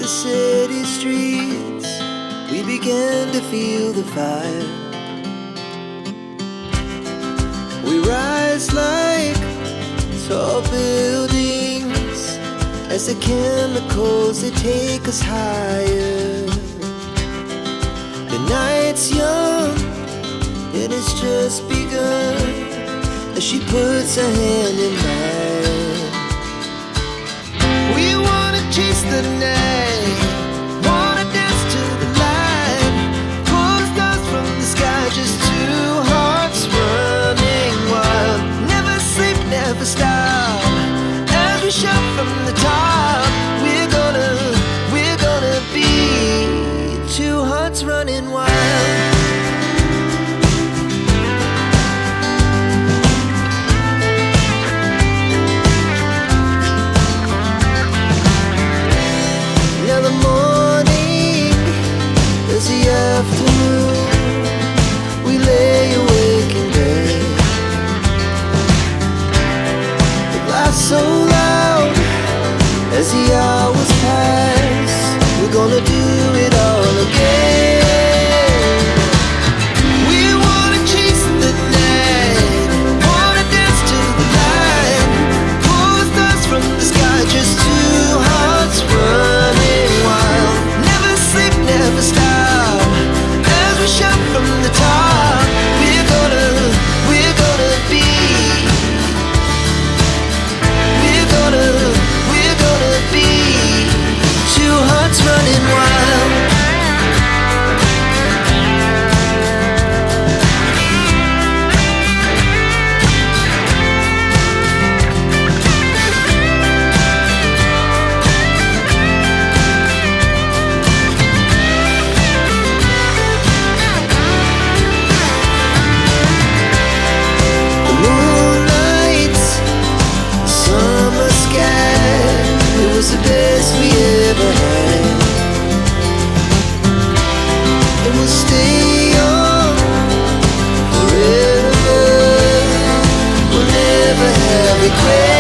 the city streets, we began to feel the fire. We rise like tall buildings as the chemicals, they take us higher. The night's young, it has just begun, as she puts her hand in mine. We wanna chase the night, wanna dance to the light, pull the stars from the sky, just two hearts running wild. Never sleep, never stop, as we shout from the top. We're gonna be two hearts running wild. Now the morning is the afternoon, we lay awake in bed. The laughs so loud as the hours pass, we're gonna do it all again. We wanna chase the night, wanna dance to the light, pull the stars from the sky, just two hearts running wild. Never sleep, never stop, as we shout from the top. We're gonna be, we're gonna be two hearts running wild. The moonlight, summer sky, it was the best we ever had. And we'll stay on forever, we'll never have regret.